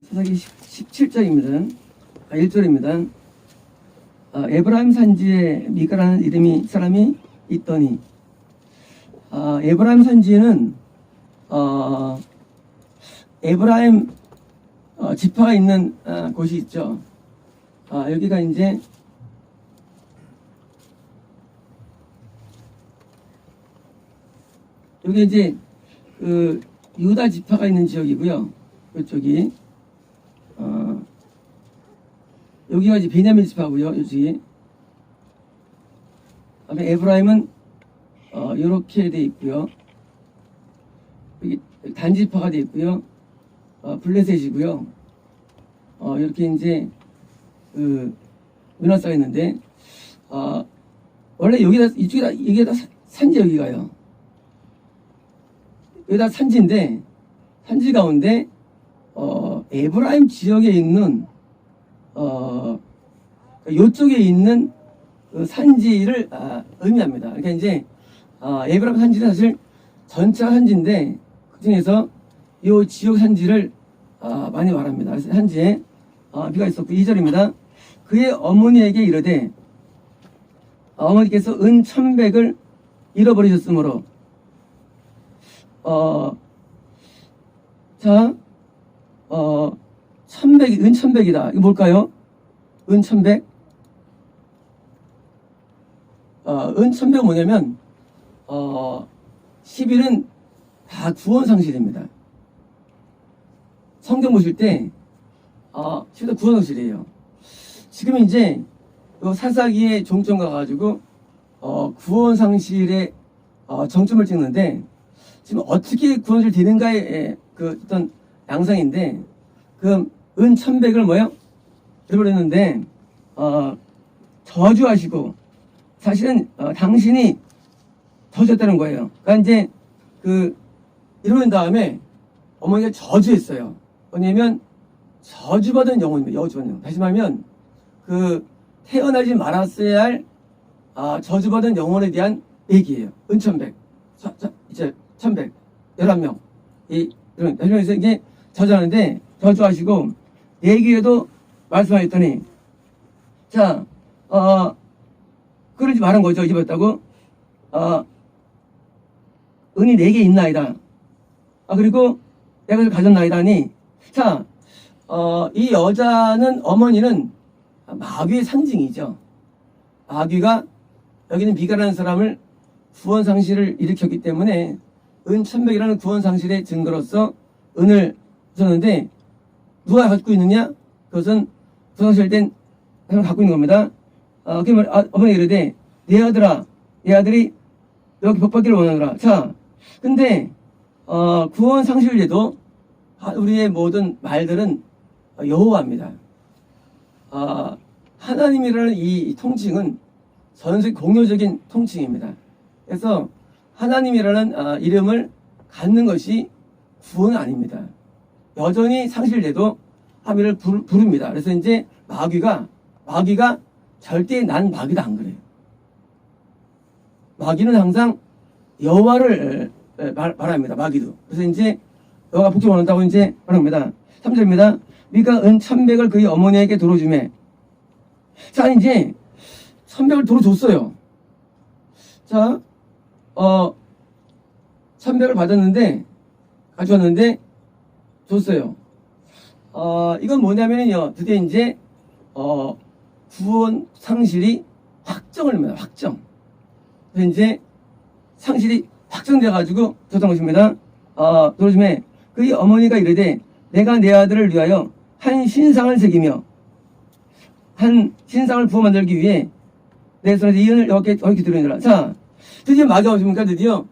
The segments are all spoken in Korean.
사사기 17장입니다. 1절입니다. 에브라임 산지에 미가라는 이름이 사람이 있더니, 에브라임 산지에는 에브라임 지파가 있는 곳이 있죠. 여기가 이제 여기 이제 그 유다 지파가 있는 지역이고요. 이쪽이 여기가 이제 베냐민 지파고요. 여기 그다음에 에브라임은 이렇게 돼 있고요. 여기 단 지파가 돼 있고요. 블레셋이고요. 이렇게 이제 그 문화사가 있는데 원래 여기다 이게 다 산지 여기가요. 여기다 산지인데 산지 가운데 에브라임 지역에 있는 요쪽에 있는 그 산지를 의미합니다. 그러니까 이제 에브라임 산지는 사실 전체가 산지인데 그 중에서 이 지역 산지를 많이 말합니다. 그래서 산지에 비가 있었고 2절입니다. 그의 어머니에게 이르되 어머니께서 은 1,100을 잃어버리셨으므로 자, 1,100이, 은 1,100이다. 이거 뭘까요? 은 1,100? 은 1,100은 뭐냐면, 10일은 다 구원상실입니다. 성경 보실 때, 10일 구원상실이에요. 지금 이제, 사사기에 종점 가가지고, 구원상실의, 정점을 찍는데, 지금 어떻게 구원실 되는가의 그 어떤 양상인데, 그 은 1,100을 뭐요? 잃어버렸는데, 저주하시고, 사실은, 당신이 저주했다는 거예요. 그러니까 이제, 잃어버린 다음에 어머니가 저주했어요. 뭐냐면, 저주받은 영혼입니다. 저주받은 영혼. 다시 말하면, 태어나지 말았어야 할, 저주받은 영혼에 대한 얘기예요. 은 1,100. 이제, 1,100. 11명. 이러면서 이게 저주하는데, 저주하시고, 얘기에도 말씀하셨더니, 자, 그러지 말한 거죠. 잊어버렸다고. 은이 4개 있나이다. 그리고 내가 그걸 가졌나이다 하니, 자, 이 여자는, 어머니는 마귀의 상징이죠. 마귀가 여기는 미가라는 사람을 구원상실을 일으켰기 때문에 은 1,100이라는 구원상실의 증거로서 은을 줬는데, 누가 갖고 있느냐? 그것은 구원상실된 사람을 갖고 있는 겁니다. 어머니가 이르되, 내 아들아, 내 아들이 여기 복받기를 원하노라. 자, 근데 구원상실제도 우리의 모든 말들은 여호와입니다. 하나님이라는 이 통칭은 전 세계 공효적인 통칭입니다. 그래서 하나님이라는 이름을 갖는 것이 구원은 아닙니다. 여전히 상실돼도 하나님을 부릅니다. 그래서 이제 마귀가 절대 난 마귀다 안 그래요. 마귀는 항상 여호와를 말합니다. 마귀도. 그래서 이제 여호와가 복지 원한다고 이제 말합니다. 3절입니다. 미가 은 1,100을 그의 어머니에게 도로 주매. 자, 이제 1,100을 도로 줬어요. 자, 1,100을 받았는데, 가져왔는데, 줬어요. 이건 뭐냐면요. 드디어 이제, 구원 상실이 확정을 합니다. 확정. 그래서 이제 상실이 확정돼가지고 줬던 것입니다. 도로즘에 그의 어머니가 이르되, 내가 내 아들을 위하여 한 신상을 새기며, 한 신상을 부어 만들기 위해 내 손에서 이 은을 이렇게 들어오느라. 자, 드디어 마귀가 오십니까? 드디어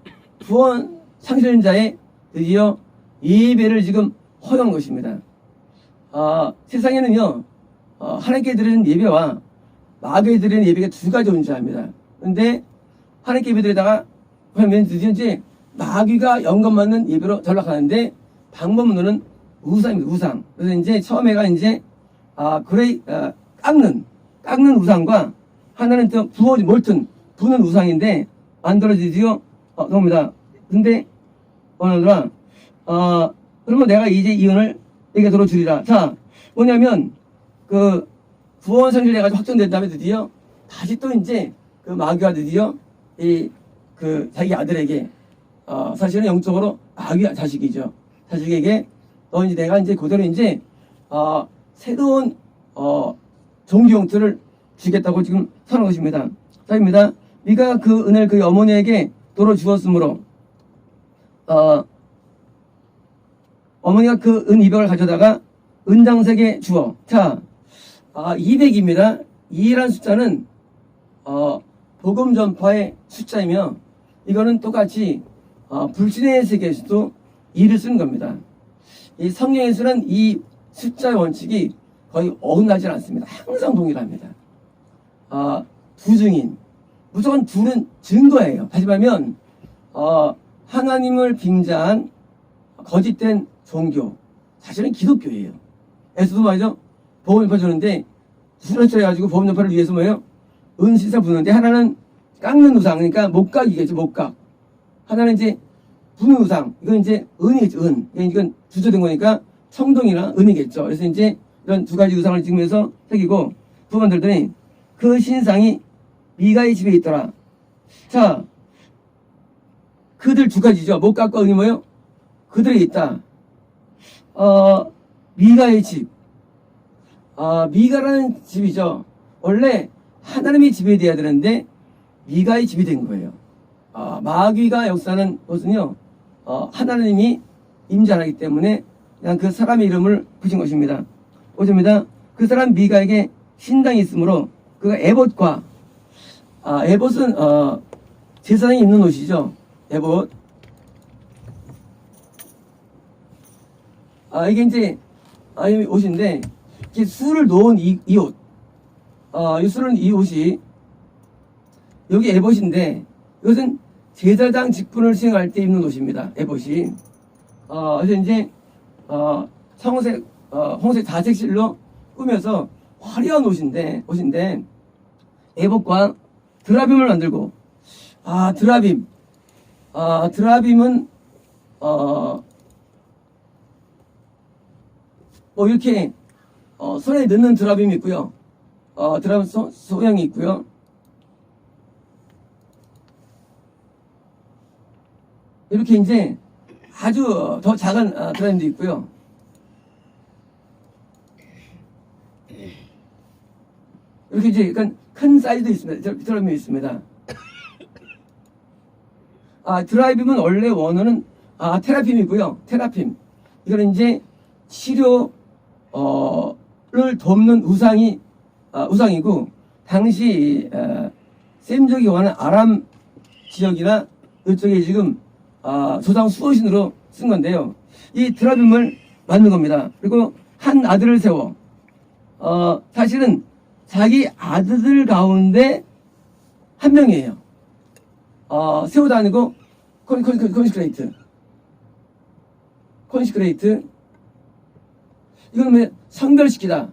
구원 상실자의 드디어 예배를 지금 허용한 것입니다. 세상에는요, 하나님께 드리는 예배와 마귀에 드리는 예배가 두 가지 존재합니다. 근데 하나님께 예배 드리다가 그러면 드디어 이제 마귀가 영감 받는 예배로 전락하는데 방법론은 우상입니다. 우상. 그래서 이제 처음에가 이제 깎는 우상과 하나는 또 몰튼 부는 우상인데 만들어지지요. 그겁니다. 근데 어느더라 그러면 내가 이제 이 은을 이게 도로 주리라. 자, 뭐냐면, 그, 구원 성실해가지고 확정된 다음에 드디어, 다시 또 이제, 그 마귀가 드디어, 자기 아들에게, 사실은 영적으로 마귀 자식이죠. 자식에게, 너 이제 내가 이제 그대로 이제, 새로운, 종기 형태를 주겠다고 지금 선언한 것입니다. 자입니다. 네가 그 은혜를 그 어머니에게 도로 주었으므로, 어머니가 그 은 200을 가져다가 은장색에 주어. 자, 200입니다. 2라는 숫자는, 복음 전파의 숫자이며, 이거는 똑같이, 불신의 세계에서도 2를 쓰는 겁니다. 이 성경에서는 이 숫자의 원칙이 거의 어긋나지 않습니다. 항상 동일합니다. 두 증인. 무조건 둘은 증거예요. 다시 말하면, 하나님을 빙자한 거짓된 종교. 사실은 기독교예요. 에서도 말이죠. 보험 전파 주는데, 수를 쳐가지고 보험 전파를 위해서 뭐예요? 은신사 부는데, 하나는 깎는 우상. 그러니까 목각이겠죠, 목각. 하나는 이제 부는 우상. 이건 이제 은이겠죠, 은. 이건 주저된 거니까 청동이나 은이겠죠. 그래서 이제 이런 두 가지 우상을 찍으면서 새기고, 두 번 들더니 그 신상이 미가의 집에 있더라. 자, 그들 두 가지죠. 목각과 은이 뭐예요? 그들이 있다. 미가의 집. 미가라는 집이죠. 원래 하나님의 집이 돼야 되는데 미가의 집이 된 거예요. 마귀가 역사하는 것은요, 하나님이 임재하기 때문에 그냥 그 사람의 이름을 붙인 것입니다. 5절입니다. 그 사람 미가에게 신당이 있으므로 그가 에봇과, 에봇은, 제사장이 입는 옷이죠. 에봇. 이게 이제, 이 옷인데, 이렇게 술을 놓은 이 옷. 이 옷이, 여기 에봇인데, 이것은 제사장 직분을 수행할 때 입는 옷입니다. 에봇이. 그래서 이제, 홍색 다색실로 꾸며서 화려한 옷인데, 에봇과 드라빔을 만들고, 드라빔은, 뭐 이렇게 손에 넣는 드라빔이 있고요. 드라빔 소형이 있고요. 이렇게 이제 아주 더 작은 드라빔도 있고요. 이렇게 이제 약간 큰 사이즈도 있습니다. 드라빔이 있습니다. 드라빔은 원래 원어는 테라핌이고요. 테라핌. 이거는 이제 치료를 돕는 우상이고, 당시 셈족이 원하는 아람 지역이나 이쪽에 지금 조상 수호신으로 쓴 건데요. 이 드라빔을 만든 겁니다. 그리고 한 아들을 세워, 사실은 자기 아들들 가운데 한 명이에요. 세우도 아니고 컨시크레이트. 이건 왜 성별시키다.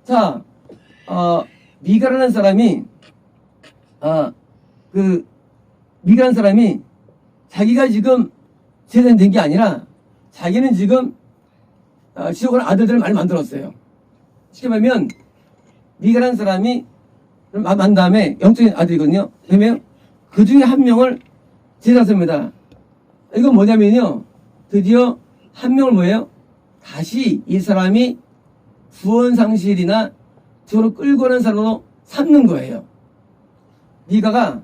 자, 미가라는 사람이, 미가라는 사람이 자기가 지금 제사장 된 게 아니라 자기는 지금 지옥을 아들들을 많이 만들었어요. 쉽게 말하면 미가라는 사람이 만 다음에 영적인 아들이거든요. 그러면 그 중에 한 명을 제사장입니다. 이건 뭐냐면요, 드디어 한 명을 뭐예요? 다시 이 사람이 구원상실이나 저로 끌고 가는 사람으로 삼는 거예요. 미가가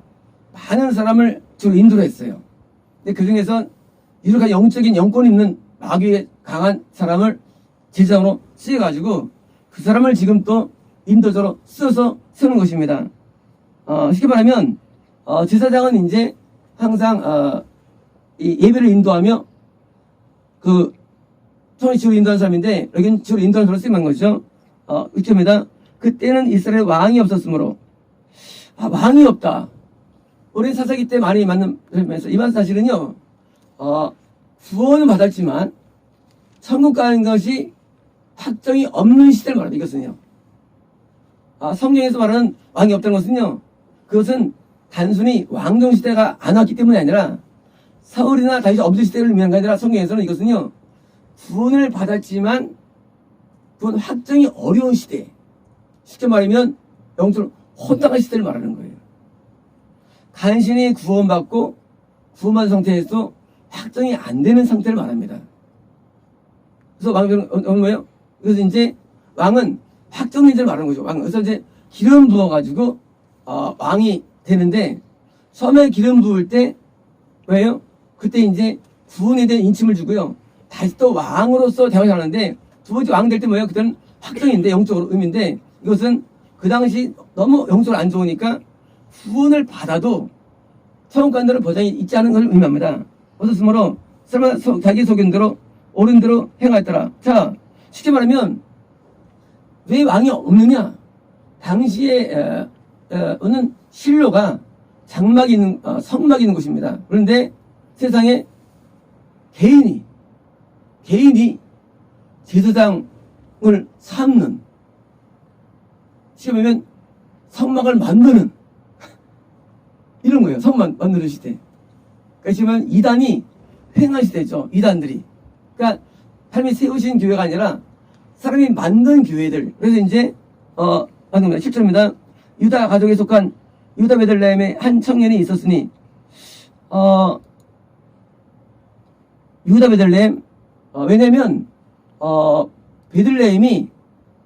많은 사람을 저로 인도를 했어요. 근데 그 중에선 이렇게 영적인 영권 있는 마귀의 강한 사람을 제사장으로 쓰여가지고 그 사람을 지금 또 인도자로 쓰어서 세우는 것입니다. 쉽게 말하면, 제사장은 이제 항상, 이 예배를 인도하며 손이 지로 인도하는 사람인데, 여기는 지로 인도하는 사람을 쓰임한 것이죠. 6절입니다. 그때는 이스라엘 왕이 없었으므로, 왕이 없다. 우리 사사기 때 많이 맞는 설명에서, 이 말 사실은요, 구원은 받았지만, 천국 가는 것이 확정이 없는 시대를 말합니다. 이것은요. 성경에서 말하는 왕이 없다는 것은요, 그것은 단순히 왕정 시대가 안 왔기 때문이 아니라, 사울이나 다윗이 없는 시대를 의미한 게 아니라, 성경에서는 이것은요, 구원을 받았지만 그건 확정이 어려운 시대. 쉽게 말하면 영적으로 혼탁한 시대를 말하는 거예요. 간신히 구원받고 구원받은 상태에서 확정이 안 되는 상태를 말합니다. 그래서 왕은 뭐예요? 그래서 이제 왕은 확정인지를 말하는 거죠. 왕. 그래서 이제 기름 부어가지고 왕이 되는데 처음에 기름 부을 때 왜요? 그때 이제 구원에 대한 인침을 주고요. 다시 또 왕으로서 대화를 하는데 두 번째 왕 될 때 뭐예요? 그때는 확정인데 영적으로 의미인데 이것은 그 당시 너무 영적으로 안 좋으니까 구원을 받아도 천국 간다는 보장이 있지 않은 걸 의미합니다. 어떻으므로 자기 소견대로 옳은 대로 행하였더라. 자, 쉽게 말하면 왜 왕이 없느냐? 당시에 는 실로가 장막이 있는 성막이 있는 곳입니다. 그런데 세상에 개인이 제사장을 삼는 쉽게 말하면 성막을 만드는 이런 거예요. 성막 만드는 시대. 그러니까 지금 이단이 횡한 시대죠. 이단들이. 그러니까 하나님이 세우신 교회가 아니라 사람이 만든 교회들. 그래서 이제 만듭니다. 7절입니다. 유다 가족에 속한 유다 베들레헴에 한 청년이 있었으니 유다 베들레헴 왜냐면 베들레헴이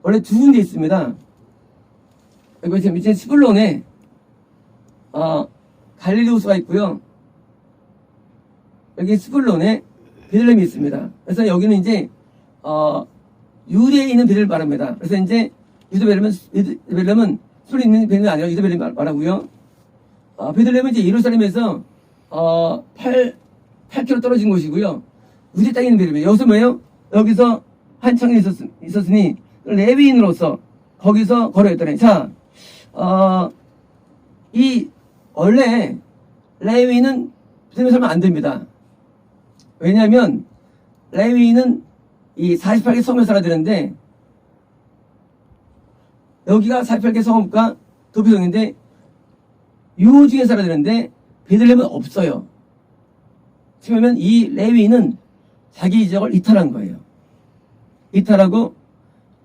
원래 두 군데 있습니다. 여기 밑에 스불론에 갈릴리 호수가 있고요. 여기 스불론에 베들레헴이 있습니다. 그래서 여기는 이제 유대에 있는 베들레헴을 말합니다. 그래서 이제 유다 베들레헴은 술이 있는 베들레헴이 아니라 유다 베들레헴 말하고요. 베들레헴은 이제 예루살렘에서 8km 떨어진 곳이고요. 유대 땅에 있는 베들레헴이에요. 여기서 뭐예요? 여기서 한 청년이 있었으니 레위인으로서 거기서 거래했더니 자, 이 원래 레위인은 베들레헴에 살면 안 됩니다. 왜냐하면 레위인은 이 48개 성을 살아야 되는데 여기가 48개 성읍과 도피성인데 유호 중에 살아야 되는데 베들레헴은 없어요. 그러면 이 레위인은 자기 지역을 이탈한 거예요. 이탈하고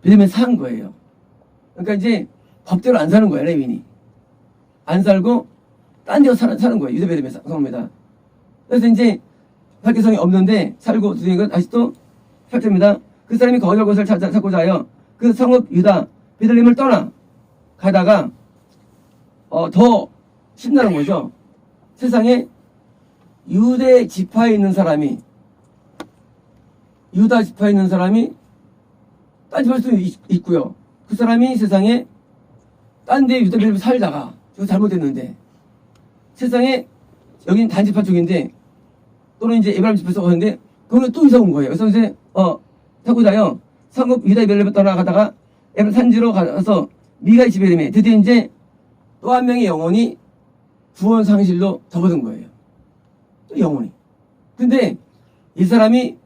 베들레헴에 산 거예요. 그러니까 이제 법대로 안 사는 거예요. 레위인이 안 살고 딴 데서 사는 거예요. 유대 베들레헴에 성입니다. 그래서 이제 8개 성이 없는데 살고 두니까 다시 또 8절입니다. 그 사람이 거할 곳을 찾고자 하여 그 성읍 유다 베들레헴을 떠나 가다가 더 신나는 거죠. 세상에 유대 지파에 있는 사람이 유다 지파에 있는 사람이 딴 지파일 수도 있고요. 그 사람이 세상에 딴 데 유다 베들레헴에 살다가 저거 잘못됐는데 세상에 여기는 단지파 쪽인데 또는 이제 에브라임 지파에서 오는데 거기는 또 이사 온 거예요. 그래서 이제 타고자요 성읍 유다 베들레헴을 떠나가다가 에브라임 산지로 가서 미가의 집에 드디어 이제 또 한 명의 영혼이 구원 상실로 접어든 거예요. 또 영혼이. 근데 이 사람이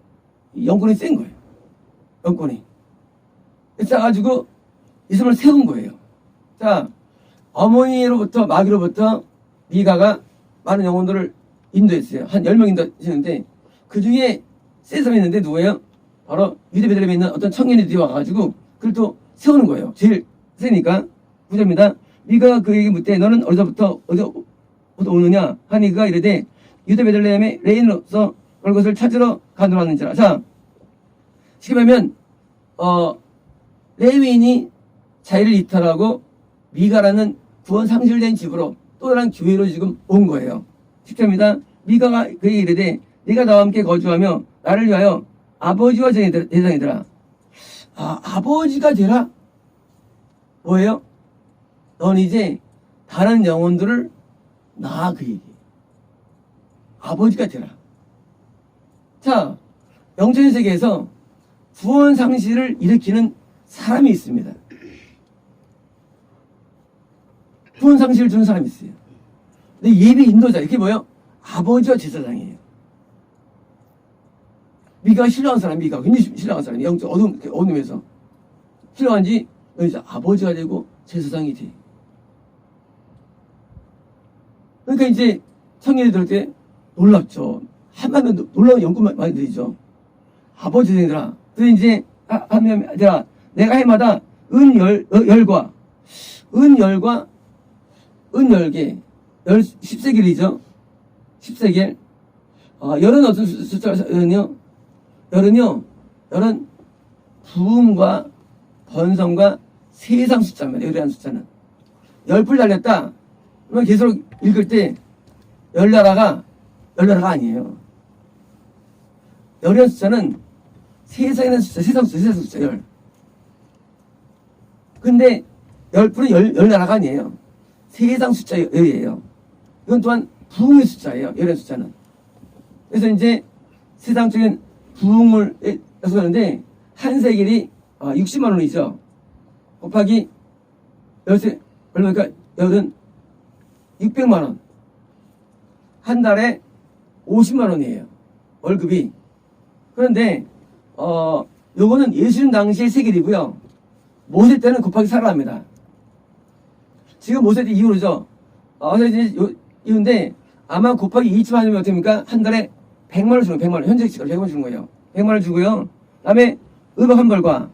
영권이 센 거예요. 영권이. 쌓아가지고 이 사람을 세운 거예요. 자, 어머니로부터 마귀로부터 미가가 많은 영혼들을 인도했어요. 한 10명 인도하시는데 그 중에 센 사람이 있는데 누구예요? 바로 유대 베들레헴에 있는 어떤 청년이 와가지고 그걸 또 세우는 거예요. 제일 세니까. 9절입니다. 미가가 그에게 묻되 너는 어디서부터 오느냐 하니 그가 이르되 유대 베들레헴의 레인으로서 그것을 찾으러 가노라는지라. 자, 쉽게 말하면 레위인이 자기를 이탈하고 미가라는 구원 상실된 집으로 또 다른 교회로 지금 온 거예요. 10절입니다. 미가가 그에게 이르되 네가 나와 함께 거주하며 나를 위하여 아버지와 대상이더라. 아버지가 되라? 뭐예요? 넌 이제 다른 영혼들을 낳아, 그 얘기. 아버지가 되라. 자, 영적인 세계에서 구원 상실을 일으키는 사람이 있습니다. 구원 상실을 주는 사람이 있어요. 근데 예비 인도자, 이게 뭐예요? 아버지와 제사장이에요. 미가가 신뢰한 사람, 미가가 굉장히 신뢰한 사람이 영적 어둠에서 신뢰한지 이제 아버지가 되고 제사장이 돼. 그러니까 이제 청년이 들을 때 놀랍죠. 한마디면 놀라운 연구 많이 들이죠. 아버지 되더라. 그래서 이제 한명 내가 내가 해마다 열과 열개 10세겔이죠. 10세겔. 열은 어떤 숫자는요? 열은 부흥과 번성과 세상 숫자입니다. 열이라는 숫자는. 열불 달렸다. 그러면 계속 읽을 때 열나라가 아니에요. 열이라는 숫자는 세상에 있는 숫자, 세상 숫자 열. 근데 열불은 열나라가 아니에요. 세상 숫자 열이에요. 이건 또한 부흥의 숫자예요. 열의 숫자는. 그래서 이제 세상적인 부흥을 약속하는데 한 세겔이 60만 원이죠. 곱하기 얼마니까 열은 600만 원. 한 달에 50만 원이에요. 월급이. 그런데 요거는 예수님 당시의 세겔이고요. 모세 때는 곱하기 4를 합니다. 지금 모세 때 이후로죠. 이후인데 아마 곱하기 2쯤 하면 어떻게 됩니까? 한 달에 100만 원 주는 거예요. 100만 원. 현재 시가로 100만 원 주는 거예요. 100만 원 주고요. 그 다음에 의복 한 벌과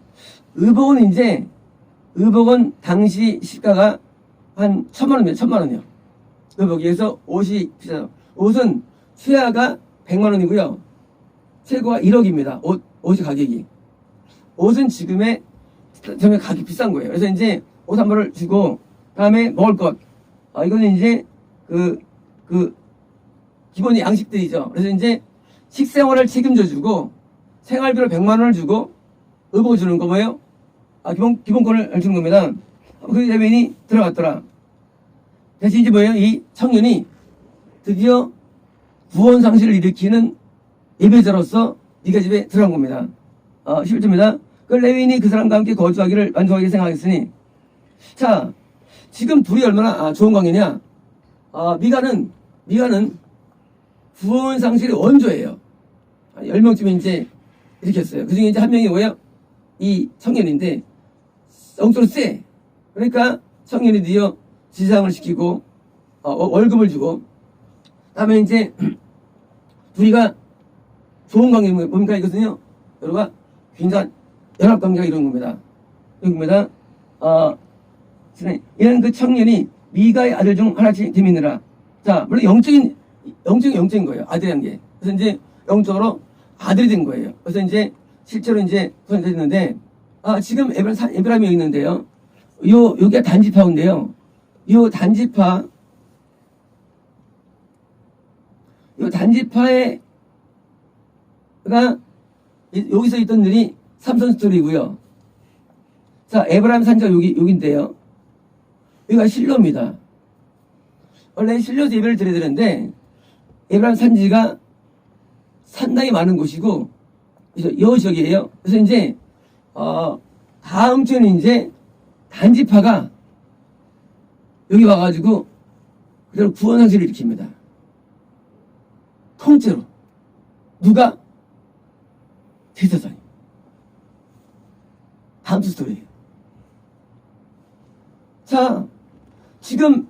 의복은 당시 시가가 한 1,000만 원입니다. 1,000만 원이요. 의복에서 옷이 비싸요. 옷은 최하가 100만 원이고요. 최고가 1억입니다. 옷의 가격이. 옷은 지금의 정말 가격이 비싼 거예요. 그래서 이제 옷 한 벌을 주고 다음에 먹을 것. 이거는 이제 기본의 양식들이죠. 그래서 이제 식생활을 책임져 주고 생활비로 100만 원을 주고 의복을 주는 거 뭐예요? 기본권을 주는 겁니다. 그 레벨이 들어갔더라. 대신 이제 뭐예요? 이 청년이 드디어 구원 상실을 일으키는 예배자로서 네가 집에 들어간 겁니다. 11절입니다. 그 레위인이 그 사람과 함께 거주하기를 만족하게 생각했으니 자 지금 둘이 얼마나 좋은 관계냐. 미가는 구원 상실의 원조예요. 10명쯤 이제 일으켰어요. 그 중에 이제 한 명이 뭐예요? 이 청년인데 영적으로 세. 그러니까 청년이 드디어 지상을 시키고 월급을 주고 다음에 이제 둘이가 좋은 관계 뭡니까? 이것은요 여러가 굉장한 연합관계가 이런 겁니다. 이런 그 청년이 미가의 아들 중 하나씩 되미느라. 자 물론 영적인 거예요. 아들이란 게. 그래서 이제 영적으로 아들이 된 거예요. 그래서 이제 실제로 이제 됐는데 지금 에브라임이 여기 있는데요. 여기가 단지파인데요. 요 단지파가 여기서 있던 일이 삼선 스토리고요. 자, 에브라임 산지가 여기인데요. 여기가 실로입니다. 원래 실로에서 예배를 드려야 되는데 에브라임 산지가 상당히 많은 곳이고 요 지역이에요. 그래서 이제 다음 주에는 이제 단지파가 여기 와가지고 그대로 구원 상실을 일으킵니다. 통째로. 누가? 제사장이. 다음 주 스토리예요. 자, 지금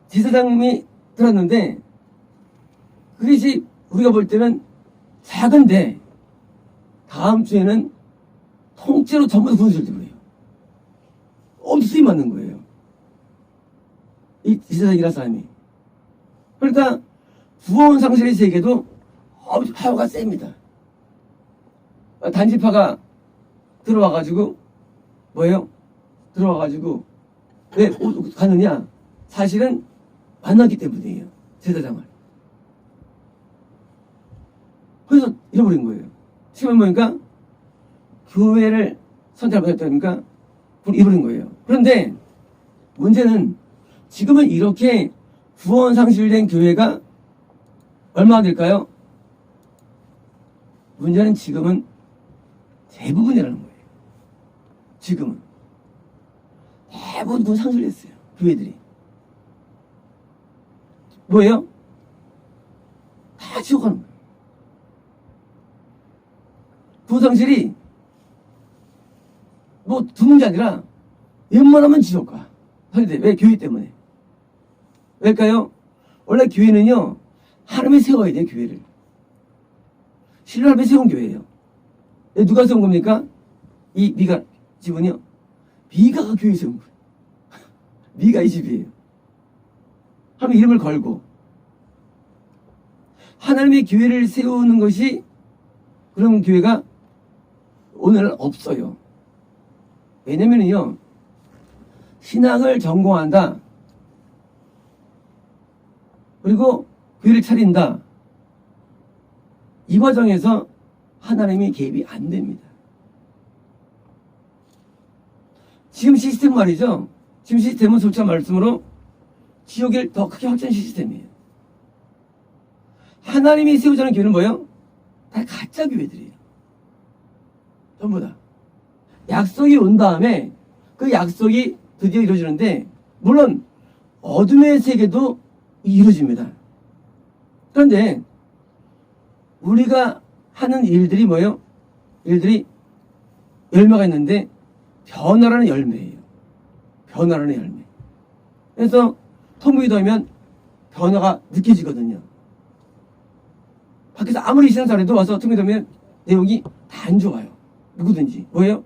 제사장이 들었는데 그것이 우리가 볼 때는 작은데 다음 주에는 통째로 전부 다 구원 상실을 해요. 엄청 쓰임 맞는 거예요. 이 제사장이라는 사람이. 그러니까 구원 상실의 세계도 엄청 파워가 셉니다. 단지파가 들어와가지고 뭐예요? 들어와가지고 왜 가느냐? 사실은 만났기 때문이에요. 제사장을. 그래서 잃어버린 거예요. 지금 보니까 교회를 선택을 못했다니까 그걸 잃어버린 거예요. 그런데 문제는 지금은 이렇게 구원 상실된 교회가 얼마나 될까요? 문제는 지금은 대부분이라는 거예요. 지금은. 대부분 상실됐어요. 교회들이. 뭐예요? 다 지옥 가는 거예요. 구원 상실이 뭐 드문 게 아니라 웬만하면 지옥 가. 왜? 교회 때문에. 왜일까요? 원래 교회는요, 하나님이 세워야 돼요, 교회를. 실로 하나님이 세운 교회예요. 누가 세운 겁니까? 이 미가, 집은요, 미가가 교회 세운 거예요. 미가 이 집이에요. 하나님 이름을 걸고 하나님의 교회를 세우는 것이, 그런 교회가 오늘은 없어요. 왜냐면요, 신앙을 전공한다, 그리고 교회를 차린다, 이 과정에서 하나님의 개입이 안 됩니다. 지금 시스템 말이죠. 지금 시스템은 솔직한 말씀으로 지옥을 더 크게 확장한 시스템이에요. 하나님이 세우자는 교회는 뭐예요? 다 가짜 교회들이에요. 전부 다. 약속이 온 다음에 그 약속이 드디어 이루어지는데, 물론 어둠의 세계도 이루어집니다. 그런데 우리가 하는 일들이 뭐예요? 일들이 열매가 있는데 변화라는 열매예요. 변화라는 열매. 그래서 통보기도 하면 변화가 느껴지거든요. 밖에서 아무리 신앙생활해도 와서 통보기도 하면 내용이 다 안 좋아요. 누구든지. 뭐예요?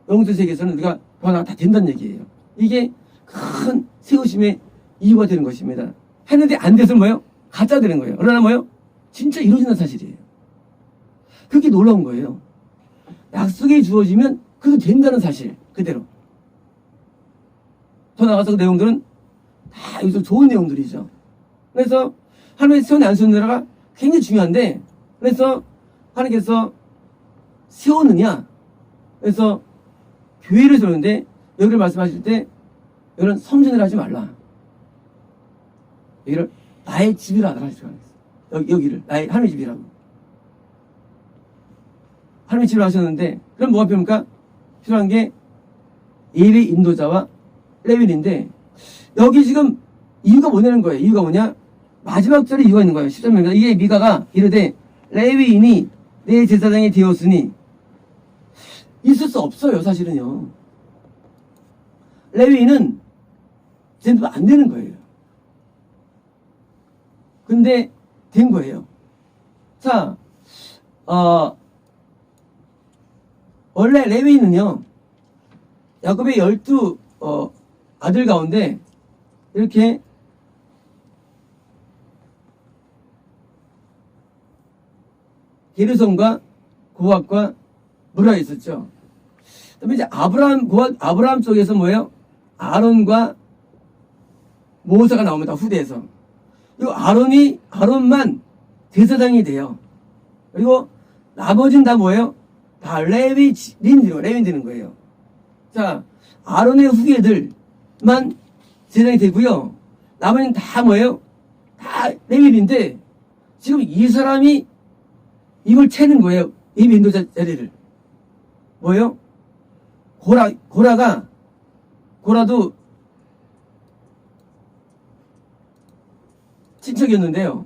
영적 세계에서는 우리가 변화가 다 된다는 얘기예요. 이게 큰 세우심의 이유가 되는 것입니다. 했는데 안 돼서 뭐예요? 가짜 되는 거예요. 그러나 뭐예요? 진짜 이루어진다는 사실이에요. 그게 놀라운 거예요. 약속이 주어지면 그도 된다는 사실 그대로. 더 나가서 그 내용들은 다 여기서 좋은 내용들이죠. 그래서 하나님의 세우는 안 세우는 나라가 굉장히 중요한데, 그래서 하나님께서 세우느냐, 그래서 교회를 세우는데 여기를 말씀하실 때 여기는 성전을 하지 말라, 여기를 나의 집이라 하더라. 여기를 나의 하나님의 집이라고. 하나님의 집을 하셨는데, 그럼 뭐가 필요합니까? 필요한 게 예배 인도자와 레위인인데, 여기 지금 이유가 뭐냐는 거예요. 이유가 뭐냐? 마지막 절에 이유가 있는 거예요. 13절입니다. 이게 미가가 이르되 레위인이 내 제사장이 되었으니, 있을 수 없어요. 사실은요. 레위인은 쟤는 안 되는 거예요. 근데 된 거예요. 자, 원래 레위인은요, 야곱의 12 아들 가운데 이렇게 게르손과 고핫과 무라가 있었죠. 그다음에 이제 아브라함 쪽에서 뭐예요? 아론과 모세가 나옵니다. 후대에서. 그리고 아론만 대사장이 돼요. 그리고 나머지는 다 뭐예요? 다 레위인 되는 거예요. 자, 아론의 후계들만 제사장이 되고요. 나머지는 다 뭐예요? 다 레위인인데, 지금 이 사람이 이걸 채는 거예요. 예배 인도자 자리를. 뭐예요? 고라도 친척이었는데요.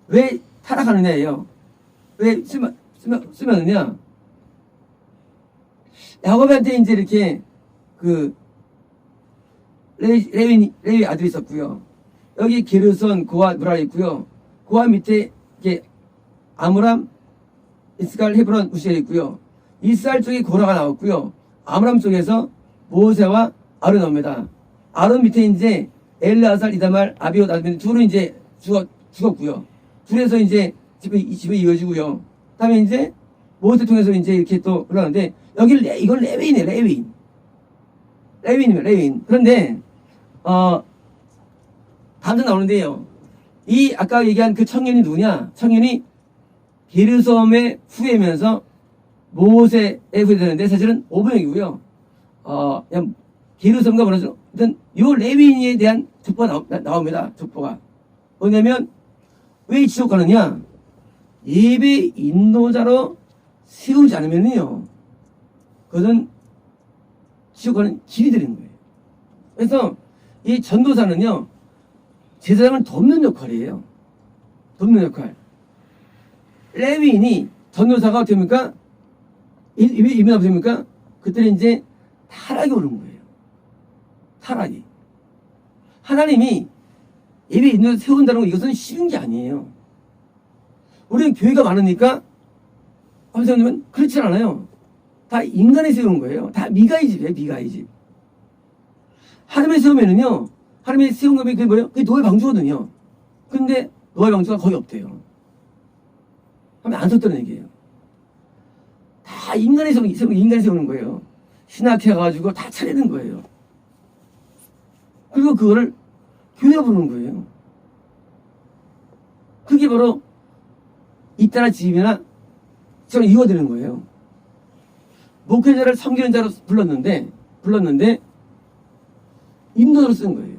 왜 타락하느냐예요. 왜 쓰면은요, 야곱한테 이제 이렇게 레위 아들이 있었고요. 여기 게르손, 고핫, 무라 있고요. 고핫 밑에 이게 아므람, 이스갈, 헤브론, 우시엘이 있고요. 이스라엘 쪽에 고라가 나왔고요. 아므람 쪽에서 모세와 아론 나옵니다. 아론 밑에 이제 엘르아살, 이다말, 아비옷, 아드벤 둘은 이제 죽었고요. 둘에서 이제 집에 이어지고요. 다음에 이제 모세 통해서 이제 이렇게 또 흘러가는데, 이건 레위인이에요. 레위인. 그런데 다음에 나오는데요. 이 아까 얘기한 그 청년이 누구냐? 청년이 게르솜의 후예면서 모세의 후예되는데, 사실은 오병이고요. 그냥 게르솜과 뭐라죠? 일단 요 레위인에 대한 족보가 나옵니다. 족보가 뭐냐면, 왜 지옥 가느냐? 예배 인도자로 세우지 않으면요, 그것은 지옥 가는 길이 되는 거예요. 그래서 이 전도사는요, 제사장을 돕는 역할이에요. 돕는 역할. 레위인이 전도사가 어떻게 됩니까? 이면 어떻게 됩니까? 그때는 이제 타락이 오는 거예요. 타락이. 하나님이 예배 인도자 세운다는 건 이것은 쉬운 게 아니에요. 우리는 교회가 많으니까 선생님은 그렇지 않아요. 다 인간이 세운 거예요. 다 미가의 집이에요. 미가의 집. 하나님이 세우면은요, 하나님이 세운 거면 그게 뭐예요? 그게 노예 방주거든요. 근데 노예 방주가 거의 없대요. 하면 안 썼다는 얘기예요. 다 인간이 세우는 거예요. 신학해가지고 다 차리는 거예요. 그리고 그거를 교회가 부르는 거예요. 그게 바로 이따라 집이나 저는 이어드리는 거예요. 목회자를 섬기는 자로 불렀는데 인도자로 쓴 거예요.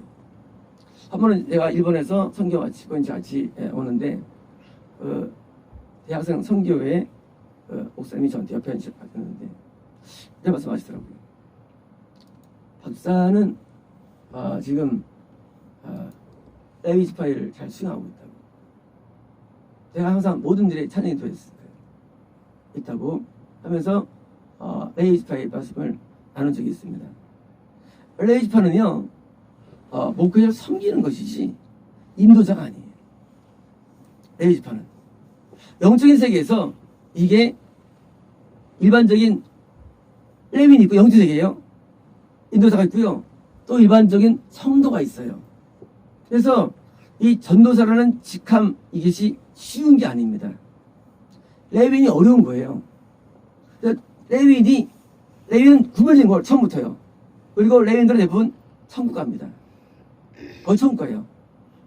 한 번은 내가 일본에서 선교 마치고 이제 같이 오는데 대학생 선교회 목사님이 저한테 옆에 앉았는데 이렇게 말씀하시더라고요. 박사는 지금 레위 지파를 잘 수행하고 있다고. 제가 항상 모든 일에 찬양이 있다고 하면서 레위 지파의 말씀을 나눈 적이 있습니다. 레위 지파는요 목회자를 섬기는 것이지 인도자가 아니에요. 레위 지파는 영적인 세계에서 이게 일반적인 레위인이 있고 영적 세계예요. 인도자가 있고요. 또 일반적인 성도가 있어요. 그래서 이 전도사라는 직함 이것이 쉬운 게 아닙니다. 레위인이 어려운 거예요. 레위인은 구별된 걸 처음부터요. 그리고 레위인들은 대부분 천국 갑니다. 거의 천국 가요.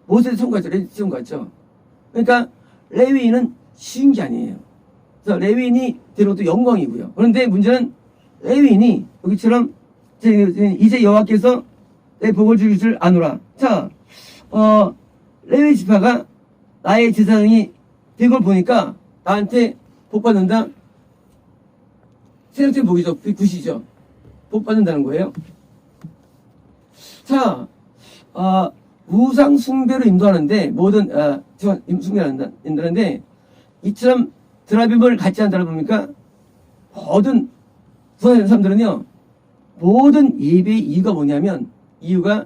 모세도 천국 갔죠. 레위 천국 갔죠. 그러니까 레위인은 쉬운 게 아니에요. 그래서 레위인이 되는 것도 영광이고요. 그런데 문제는 레위인이 여기처럼 이제 여호와께서 내 복을 주실 줄 아노라. 자, 레위 지파가 나의 제사장이 된 걸 보니까 나한테 복 받는다. 세상적인 복이죠. 굿이죠. 복 받는다는 거예요. 자, 우상 숭배로 인도하는데 모든 숭배하는데 이처럼 드라빔을 갖지 않다라 보니까 모든 사람들은요 모든 예배의 이유가 뭐냐면 이유가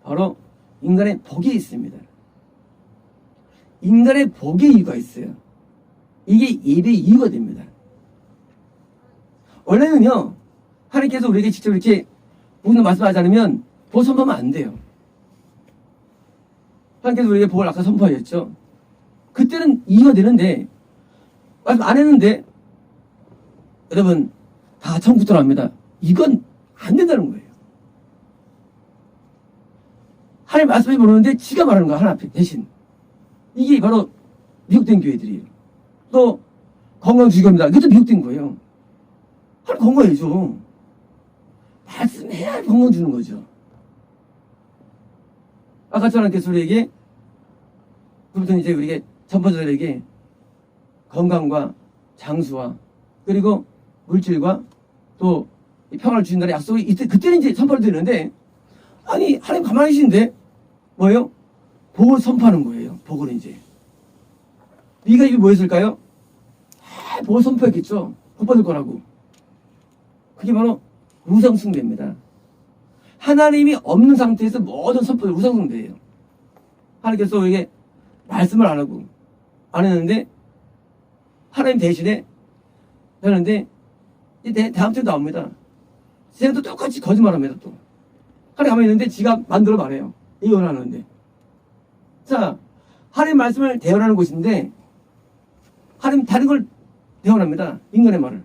바로 인간의 복에 있습니다. 인간의 복의 이유가 있어요. 이게 예배의 이유가 됩니다. 원래는요 하나님께서 우리에게 직접 이렇게 무슨 말씀하지 않으면 복 선포하면 안 돼요. 하나님께서 우리에게 복을 아까 선포하셨죠. 그때는 이유가 되는데 말씀 안 했는데 여러분 다 천국 들어갑니다. 이건 안 된다는 거예요. 하나님 말씀이 모르는데 지가 말하는 거야. 하나 앞에 대신. 이게 바로 미혹된 교회들이에요. 또 건강 주기입니다. 이것도 미혹된 거예요. 하나님 건강해줘. 말씀해야 건강 주는 거죠. 아까 하나님께서 우리에게 그부터 이제 우리에게 전파자들에게 건강과 장수와 그리고 물질과 또 평화를 주신다는 약속이 이때 그때는 이제 선포를 드리는데 아니 하나님 가만히 계신데 뭐예요? 복을 선포하는 거예요. 복을 이제 네가 이게 뭐였을까요? 복을 선포했겠죠. 복 받을 거라고. 그게 바로 우상숭배입니다. 하나님이 없는 상태에서 모든 선포를 우상숭배예요. 하나님께서 우리에게 말씀을 안 하고 안 했는데 하나님 대신에 하는데 다음 주에 나옵니다. 쟤도 똑같이 거짓말합니다. 또 하나님 가만히 있는데 지가 만들어 말해요. 예언하는데 자 하나님 말씀을 대언하는 곳인데 하나님 다른 걸 대언합니다. 인간의 말을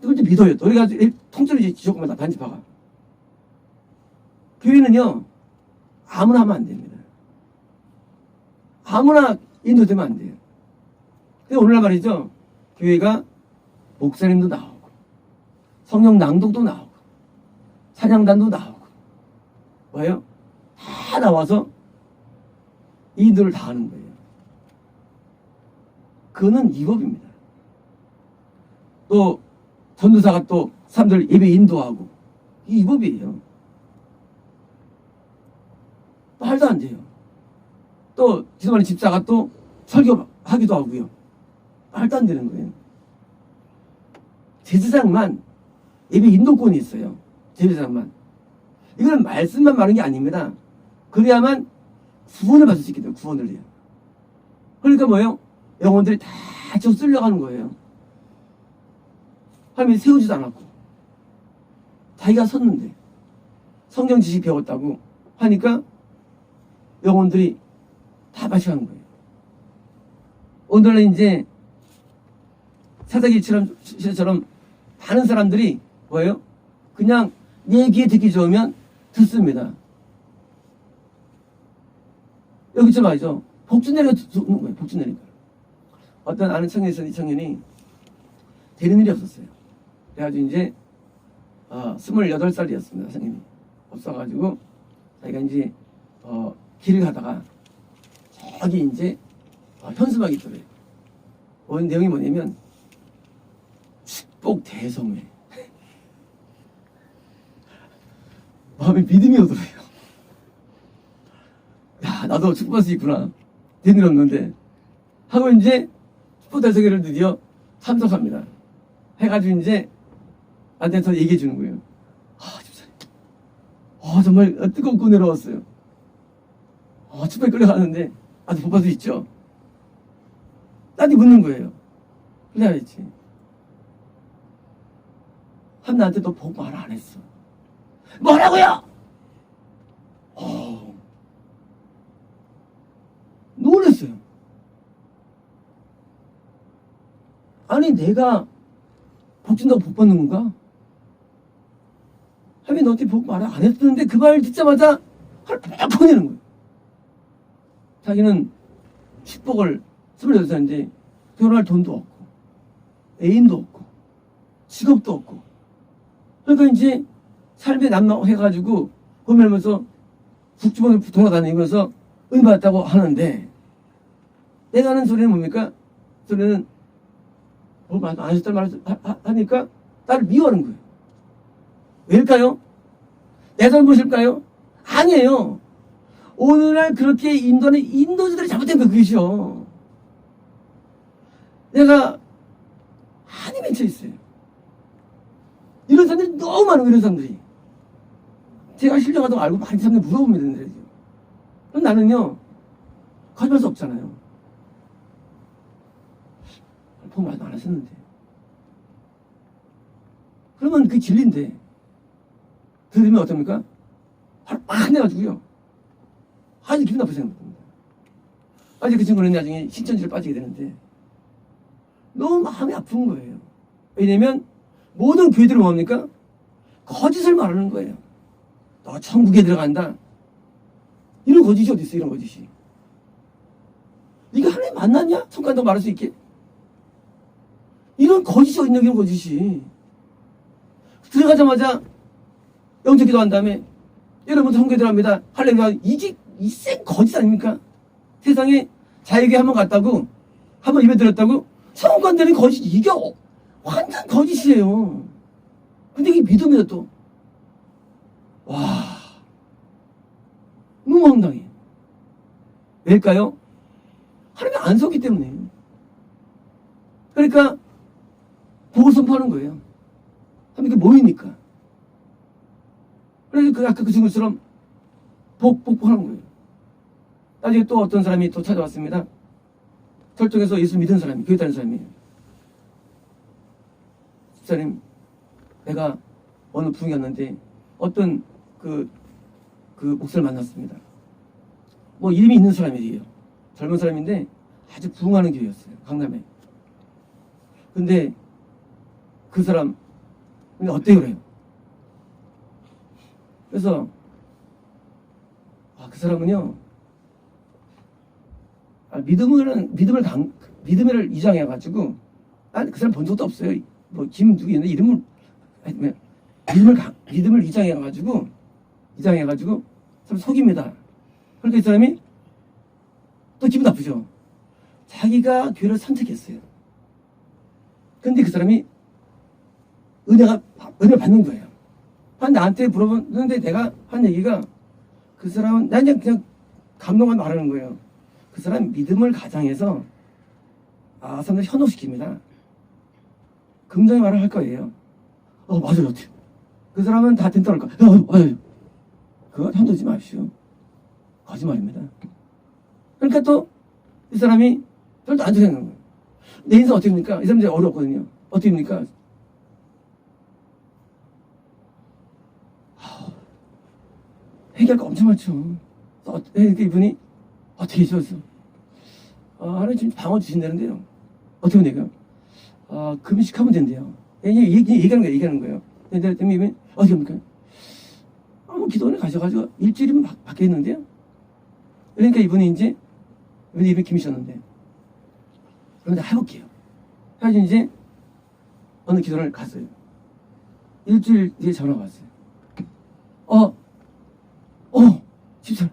그걸 또 믿어요. 또 우리가 통째로 이제 지옥마다 반집화가 교회는요 아무나 하면 안 됩니다. 아무나 인도되면 안 돼요. 근데 오늘날 말이죠 교회가 목사님도 나오고 성령 낭독도 나오고 찬양단도 나오고 뭐예요? 다 나와서 인도를 다 하는 거예요. 그거는 위법입니다. 또 전도사가 또 사람들 예배 인도하고 이게 위법이에요. 말도 안 돼요. 또 지도반의 집사가 또 설교하기도 하고요. 말도 안 되는 거예요. 제사장만 예배 인도권이 있어요. 제사장만. 이거는 말씀만 말하는 게 아닙니다. 그래야만 구원을 받을 수 있게 돼요. 구원을요. 그러니까 뭐예요? 영혼들이 다 저 쓸려가는 거예요. 하나님이 세우지도 않았고 자기가 섰는데 성경 지식 배웠다고 하니까 영혼들이 다 마시는 거예요. 오늘은 이제 사사기처럼 많은 사람들이 뭐예요? 그냥 내 귀에 듣기 좋으면 듣습니다. 여기 좀 알죠? 복주 내리가 듣는 거예요. 복주 내리가. 어떤 아는 청년이 있었는데 이 청년이 되는 일이 없었어요. 그래가지고 이제 28살이었습니다. 선생님이 없어가지고 자기가 이제 길을 가다가 저기 이제 현수막이 있더래요. 내용이 뭐냐면 축복 대성회. 마음에 믿음이 오더래요. 야, 나도 축복할 수 있구나. 되는 일 없는데 하고 이제 축복 대성회를 드디어 참석합니다. 해가지고 이제 나한테 얘기해 주는 거예요. 집사님, 정말 뜨겁고 내려왔어요. 축복에 끌려가는데 아직 못 받을 수 있죠. 나한테 묻는 거예요. 그래 야겠지. 나한테 너 복 말 안 했어. 뭐라고요? 놀랐어요. 아니 내가 복 준다고 복 받는 건가? 하면 너한테 복 말 안 했었는데 그 말 듣자마자 하루 빽 보내는 거예요. 자기는 축복을 28살인데 결혼할 돈도 없고 애인도 없고 직업도 없고 그러니까 이제 삶에 난망해가지고 보면서 국주번을 돌아다니면서 은받았다고 하는데 내가 하는 소리는 뭡니까? 소리는 안 하셨단 말을 하니까 나를 미워하는 거예요. 왜일까요? 내 잘못일까요? 아니에요. 오늘날 그렇게 인도하는 인도자들이 잘못된 거 그것이요. 내가 한이 맺혀 있어요. 이런 사람들이 너무 많은 이런 사람들이. 제가 신령하다고 알고 많은 사람들이 물어보면 그럼 나는요 거짓말 수 없잖아요. 복 말도 안 하셨는데. 그러면 그게 진리인데 들으면 어떻습니까? 바로 막 내가지고요. 아주 기분 나쁘게 생각합니다. 아직 그 친구는 나중에 신천지를 빠지게 되는데 너무 마음이 아픈 거예요. 왜냐면 모든 교회들은 뭡니까? 거짓을 말하는 거예요. 너 천국에 들어간다. 이런 거짓이 어디 있어? 이런 거짓이. 네가 하나님 만났냐? 천국 간다고 말할 수 있게? 이런 거짓이 어디 있냐? 이런 거짓이. 들어가자마자 영적 기도한 다음에 여러분 천국에 들어갑니다. 할렐루야. 이게 이생 거짓 아닙니까? 세상에 자에게 한번 갔다고 한번 입에 들었다고 천국 간다는 거짓. 이게 완전 거짓이에요. 근데 이게 믿음이다 또. 와, 너무 황당해. 왜일까요? 하나님이 안 속기 때문에. 그러니까 복을 선포하는 거예요. 하나님께 뭐입니까? 그래서 아까 그 친구처럼 복하는 거예요. 나중에 또 어떤 사람이 또 찾아왔습니다. 철통에서 예수 믿은 사람이, 교회 다니는 사람이에요. 집사님, 내가 어느 부흥이었는데 어떤 그 목사를 만났습니다. 뭐 이름이 있는 사람이에요. 젊은 사람인데 아주 부흥하는 교회였어요. 강남에. 근데 그 사람 근데 어때요 그래요? 그래서 그 사람은요 믿음을 이장해가지고 그 사람 본 적도 없어요. 뭐 김 누구 있는데 이름을 믿음을 이장해가지고 참 속입니다. 그러니까 이 사람이 또 기분 나쁘죠. 자기가 교회를 선택했어요. 근데 그 사람이 은혜를 받는 거예요. 나한테 물어보는데 내가 한 얘기가 그 사람은 난 그냥 감동만 말하는 거예요. 그 사람 믿음을 가장해서 사람들 현혹시킵니다. 긍정의 말을 할 거예요. 맞아요. 그 사람은 다 된다고 할 거예요. 그거 현도지 마십시오. 거짓말입니다. 그러니까 또 이 사람이 별로 안 좋게 생각하는 거예요. 내 인생 어떻게 됩니까? 이 사람 이제 어렵거든요. 어떻게 됩니까? 회개할 거 엄청 많죠. 그러니까 이분이 되게 좋았어. 하나님 지금 방어 주신다는데요. 어떻게 하면 돼요? 금식하면 된대요. 얘기하는 거예요. 근데 이분이 어떻게 합니까? 뭐 기도원에 가셔가지고 일주일이면 받겠는데요. 그러니까 이분이 김이셨는데 그런데 해볼게요. 그래서 이제 어느 기도원을 갔어요. 일주일 뒤에 전화가 왔어요. 집사.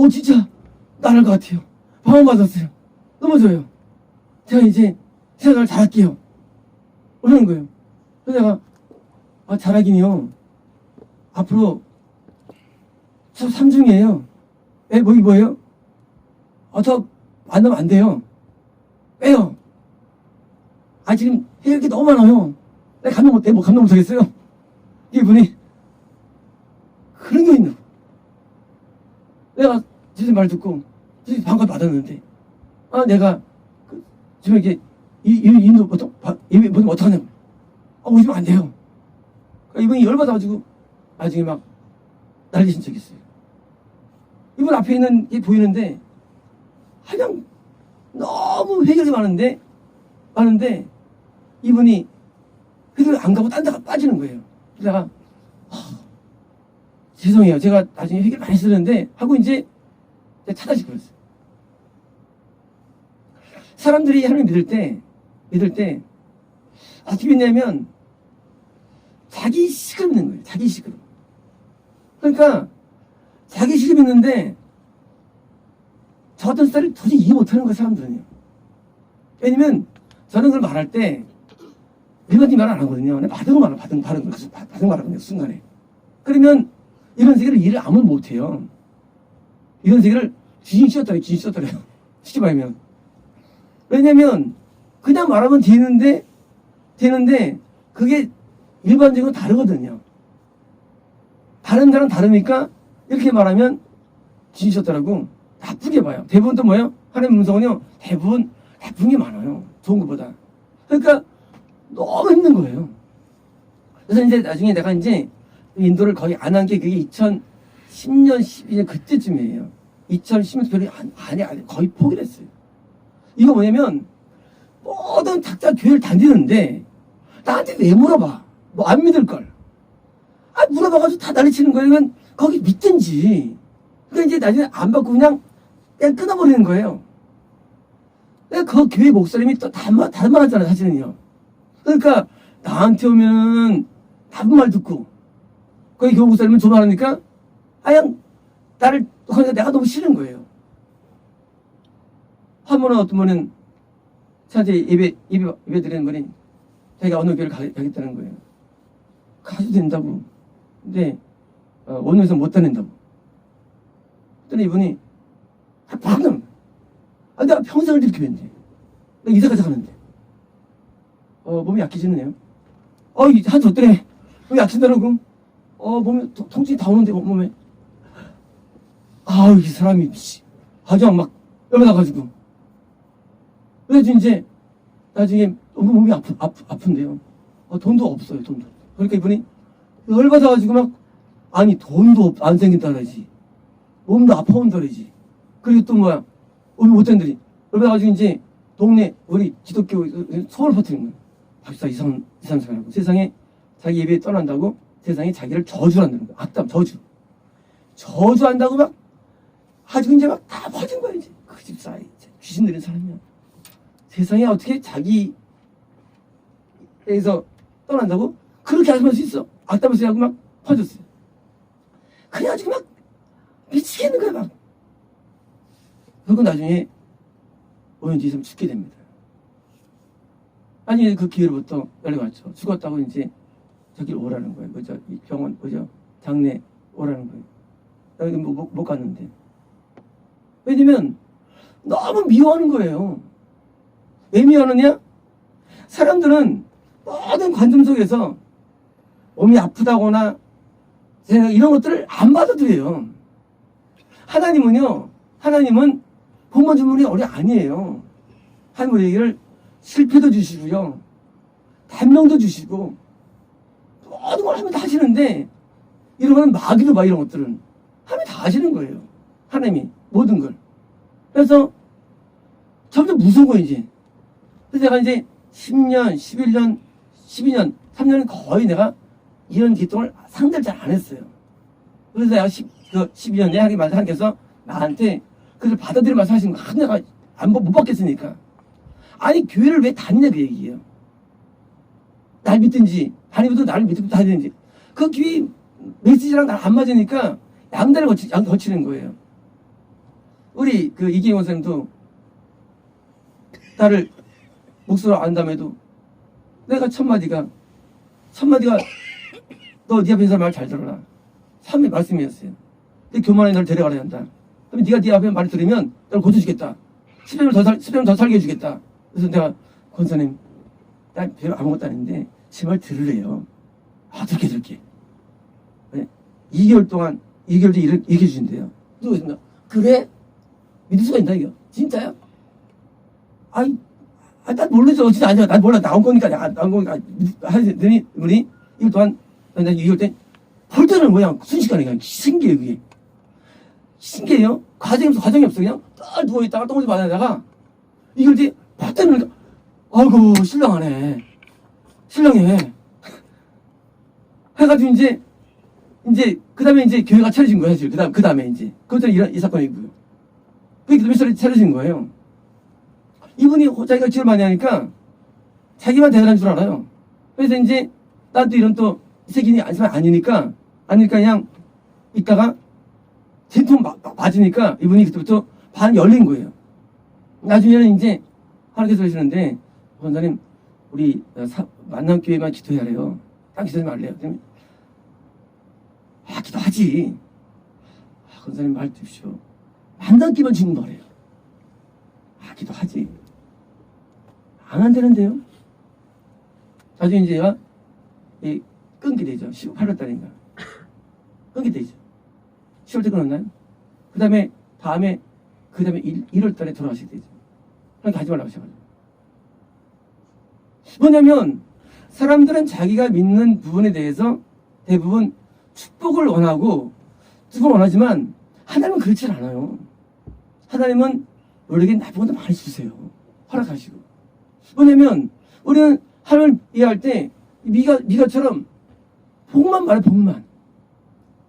진짜 나랄 것 같아요. 방언 받았어요. 너무 좋아요. 제가 이제 생각을 잘할게요. 그러는 거예요. 그래서 내가 잘하긴요. 앞으로 저 3중이에요. 뭐예요? 더 만나면 안 돼요. 왜요? 지금 해야 게 너무 많아요. 내가 감당 못하겠어요. 이분이 그런 게 있나? 내가 지금 말 듣고 방금 받았는데 내가 지금 이게 인도 보통 어떡하냐고. 오시면 안 돼요. 이분이 열받아가지고 나중에 막 날리신 적이 있어요. 이분 앞에 있는 게 보이는데 그냥 너무 회결이 많은데 이분이 그래도 안 가고 딴 데가 빠지는 거예요. 그래서 내가 죄송해요. 제가 나중에 회개를 많이 쓰는데 하고 이제 차단시켜 버렸어요. 사람들이 하나님 믿을 때 어떻게 믿냐면 자기 식을 믿는 거예요. 자기 식으로. 그러니까 자기 식을 믿는데 저 같은 스타일을 도저히 이해 못하는 거예요. 사람들은요. 왜냐면 저는 그걸 말할 때 일반적인 말 안 하거든요. 받은 거 말하거든요. 순간에. 그러면 이런 세계를 이해를 아무도 못해요. 이런 세계를 귀신 씌웠더래요. 쉽게 말하면. 왜냐면 그냥 말하면 되는데 그게 일반적으로 다르거든요. 다른 사람 다르니까 이렇게 말하면 귀신 씌웠더라고 나쁘게 봐요. 대부분 또 뭐예요? 하나님 음성은요. 대부분 나쁜 게 많아요. 좋은 것보다. 그러니까 너무 힘든 거예요. 그래서 이제 나중에 내가 이제 인도를 거의 안 한 게 그게 2010년, 12년 그때쯤이에요. 2010년 별로 거의 포기를 했어요. 이거 뭐냐면 모든 각자 교회를 다니는데 나한테 왜 물어봐? 뭐 안 믿을걸? 물어봐가지고 다 난리치는 거예요. 그러면 거기 믿든지. 그러니까 이제 나중에 안 받고 그냥 끊어버리는 거예요. 내가 그 교회 목사님이 또 다른 말 하잖아요, 사실은요. 그러니까 나한테 오면 나쁜 말 듣고 거기 교회 목사님은 조만하니까 그냥 그러니까 내가 너무 싫은 거예요. 한 번은 어떤 분은 저한테 예배 드리는 분이 자기가 어느 교회를 가겠다는 거예요. 가도 된다고. 근데 원에서 못 다닌다고. 그랬더니 이분이 방금 내가 평생을 이렇게 했는데 내가 이사까지 가는데 몸이 약해지네요. 한 줬더래. 몸이 약해진다고. 몸에 통증이 다 오는데 몸에. 이 사람이 아주 막 열받아가지고. 그래서 이제 나중에 너무 몸이 아픈데요. 돈도 없어요. 돈도. 그러니까 이분이 열받아가지고 막 돈도 안 생긴다 그러지. 몸도 아파온다 그러지. 그리고 또 뭐야 못 된들이 열받아가지고 이제 동네 우리 기독교 소원을 퍼뜨린 거예요. 박사 이상 사람이라고 세상에 자기 예배에 떠난다고 세상에 자기를 저주한다는 거예요. 악담 저주한다고 막 아주 이제 막 다 퍼진 거예요. 이제 그 집사에 귀신 들린 사람이야. 세상에 어떻게 자기에서 떠난다고 그렇게 할 수 있어. 악담을 쓰고 막 퍼졌어요. 그래가지고 막 미치겠는 거야 막. 그리고 나중에 5년 뒤에 죽게 됩니다. 그 기회로부터 연락이 왔죠. 죽었다고 이제 저기를 오라는 거예요. 이 병원 장례 오라는 거예요. 나 여기 못 갔는데. 왜냐면 너무 미워하는 거예요. 왜 미워하느냐? 사람들은 모든 관점 속에서 몸이 아프다거나 이런 것들을 안 받아도 돼요. 하나님은 복만 주문이 아니에요. 하나님 우리에게 실패도 주시고요. 단명도 주시고 모든 걸 하면 다 하시는데 이런 거는 마귀로 봐. 이런 것들은 아시는 거예요. 하나님이 모든 걸. 그래서 점점 무서운 거예요 이제. 그래서 내가 이제 10년, 11년, 12년, 3년은 거의 내가 이런 기통을 상대를 잘 안 했어요. 그래서 내가 12년 내 하나님께서 나한테 그걸 받아들일 말씀하신 거 내가 못 받겠으니까. 아니 교회를 왜 다니냐 그 얘기예요. 날 믿든지 다니고도 나를 믿고 다니든지 그 교회 메시지랑 날 안 맞으니까 양다리를 거치는 거예요. 우리 그 이기영 원사님도 나를 목소리로 안다음에도 내가 첫 마디가 너 네 앞에 있는 사람 말 잘 들어라. 3의 말씀이었어요. 내 교만에 너를 데려가야 한다. 그럼 네가 네 앞에 말을 들으면 너를 고쳐주겠다. 10년을 더 살게 해주겠다. 그래서 내가 권사님 난 별로 아무것도 아닌데 제 말 들으래요. 아 들게. 네? 2개월 동안 2개월 뒤에 이렇게 해주신대요. 누구신가? 그래? 믿을 수가 있나 이거? 진짜요? 난 모르죠. 진짜 아니야. 난 몰라. 나온 거니까 하더니 우리 이거 또한 난 2개월 때 볼 때는 그냥 순식간에 그냥 신기해요 그게. 신기해요. 과정이 없어. 그냥 딱 누워있다가 똥오지 마다다가 이걸 이제 볼 때는 아이고 신랑해. 해가지고 이제 그 다음에 이제 교회가 차려진 거예요. 그 다음에 이제 그것도 이 사건이고요. 그게 몇 차려진 거예요. 이분이 자기가 기도를 많이 하니까 자기만 대단한 줄 알아요. 그래서 이제 나도 이런 또 세균이 아니니까 그냥 있다가 진통 맞으니까 이분이 그때부터 반 열린 거예요. 나중에는 이제 하나님께서 그러시는데 권사님 우리 만남교회만 기도해야래요. 딴 기도하지 말래요. 기도하지. 권사님 말 듣십시오. 만남교회만 주는 거래요. 기도하지. 안 한다는데요. 나중에 이제 얘가 끊게 되죠. 8월달인가. 끊게 되죠. 10월때 끊었나요? 그 다음에 1월달에 돌아가시게 되죠. 그러니까 하지 말라고 하셔가지고. 뭐냐면 사람들은 자기가 믿는 부분에 대해서 대부분 축복을 원하고 축복을 원하지만 하나님은 그렇지 않아요. 하나님은 우리에게 나쁜 것도 많이 주세요. 허락하시고. 뭐냐면 우리는 하나님을 이해할 때 미가처럼 복만 말해 복만.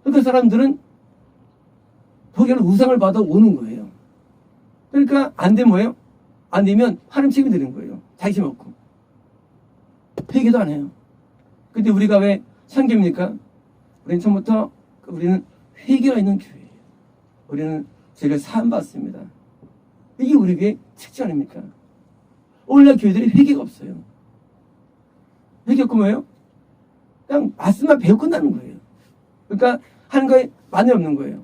그러니까 사람들은 거기는 우상을 받아 오는 거예요. 그러니까 안 되면 뭐예요? 안 되면 하나님 책임이 되는 거예요. 자기 힘 없고. 회개도 안 해요. 근데 우리가 왜 선교입니까? 우리는 처음부터 우리는 회개가 있는 교회예요. 우리는 저희가 사함받습니다. 이게 우리 교회의 특징 아닙니까? 오늘날 교회들이 회개가 없어요. 회개 없고 뭐예요? 그냥 말씀만 배우고 끝나는 거예요. 그러니까 하는 거에 마늘 없는 거예요.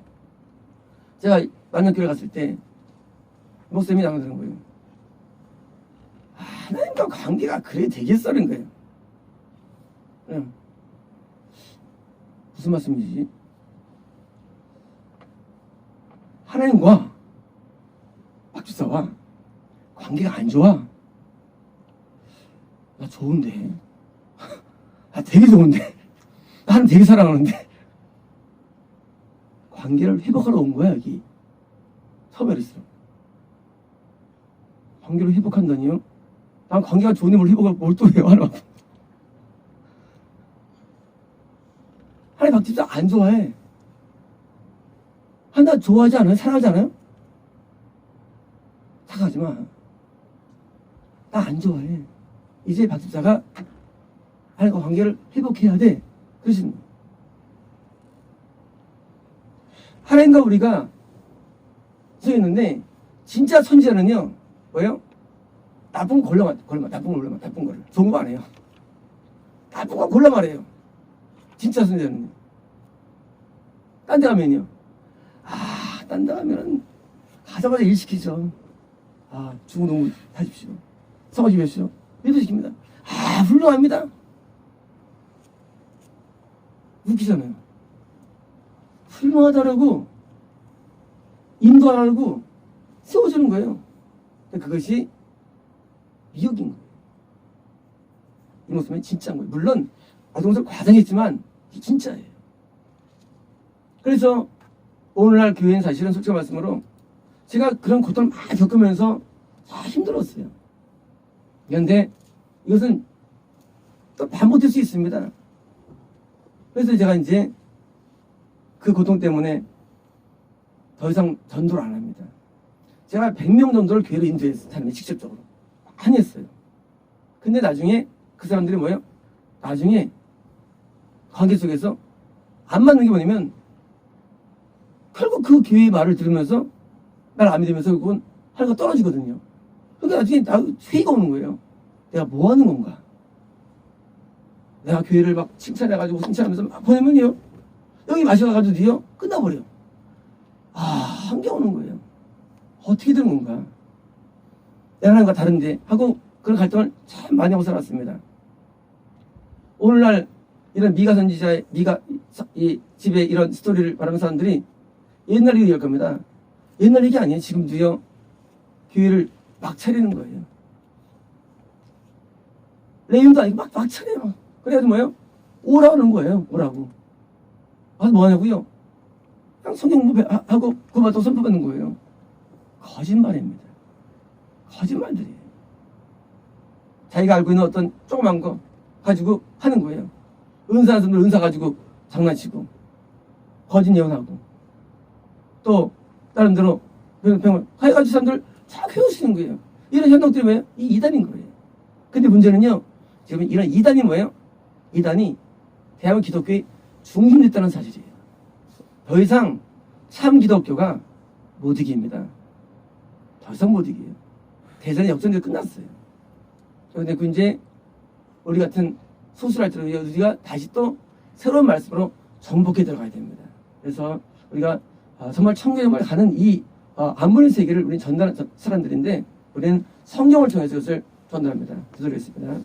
제가 만년교회 갔을 때 목사님이 나오는 거예요. 하나님과 관계가 그래 되겠어는 거예요. 그냥 무슨 말씀이지? 하나님과 박주사와 관계가 안 좋아. 나 좋은데. 되게 좋은데. 나는 되게 사랑하는데. 관계를 회복하러 온 거야, 여기. 처음에 그랬어. 관계를 회복한다니요? 난 관계가 좋은데 뭘 회복을 뭘 또 해요, 하나. 하나님 박집사 안 좋아해. 하나 좋아하지 않아요? 사랑하지 않아요? 사랑하지 마. 나 안 좋아해. 이제 박집사가 하나님과 관계를 회복해야 돼. 그러시는 거예요. 하나님과 우리가 서 있는데 진짜 선지자는요 뭐예요? 나쁜 거 나쁜 거를 좋은 거 안 해요. 나쁜 거 골라 말해요. 진짜 선지자는요. 딴 데 가면요. 딴 데 가면은 가자마자 일 시키죠. 중고 농구 하십시오. 설거지 하십시오. 일도 시킵니다. 훌륭합니다. 웃기잖아요. 훌륭하다라고 인도하라고 세워주는 거예요. 그것이 미혹인 거예요. 이 모습은 진짜인 거예요. 물론 어떤 것을 과장했지만 이게 진짜예요. 그래서 오늘날 교회는 사실은 솔직히 말씀으로 제가 그런 고통을 많이 겪으면서 다 힘들었어요. 그런데 이것은 또 반복될 수 있습니다. 그래서 제가 이제 그 고통 때문에 더 이상 전도를 안 합니다. 제가 100명 정도를 교회로 인도했어요. 사람이 직접적으로. 많이 했어요. 근데 나중에 그 사람들이 뭐예요? 나중에 관계 속에서 안 맞는 게 뭐냐면 결국 그 교회의 말을 들으면서 날 안 믿으면서 그건 하루가 떨어지거든요. 그러니까 나중에 회의가 오는 거예요. 내가 뭐 하는 건가? 내가 교회를 막 칭찬해가지고 칭찬하면서 막 보내면요. 여기 마셔가지고 뒤요 끝나버려. 한게 오는 거예요. 어떻게 된 건가? 내가 하는 거 다른데 하고 그런 갈등을 참 많이 하고 살았습니다. 오늘날 이런 미가 선지자의 이 집에 이런 스토리를 말하는 사람들이 옛날 얘기할 겁니다. 옛날 얘기 아니에요. 지금도요. 교회를 막 차리는 거예요. 레임도 아니고 막 차려요. 그래가지고 뭐예요? 오라고 하는 거예요. 오라고. 와서 뭐 하냐고요? 그냥 성경 공부하고 그만 또 선포받는 거예요. 거짓말입니다. 거짓말들이에요. 자기가 알고 있는 어떤 조그만 거 가지고 하는 거예요. 은사하는 사람들 은사 가지고 장난치고 거짓 예언하고 또 다른 데로 병을 해가지고 사람들 다 괴우시는 거예요. 이런 현상들이 뭐예요? 이 이단인 거예요. 근데 문제는요. 지금 이런 이단이 뭐예요? 이단이 대한민국 기독교의 중심됐다는 사실이에요. 더 이상 참 기독교가 못 이깁니다. 더 이상 못 이겨요. 대전의 역전이 끝났어요. 그런데 그 이제 우리 같은 소수를 할 때 우리가 다시 또 새로운 말씀으로 정복해 들어가야 됩니다. 그래서 우리가 정말 천국에 정말 가는 이 안 보이는 세계를 우리는 전달하는 사람들인데 우리는 성경을 통해서 이것을 전달합니다. 기도하겠습니다.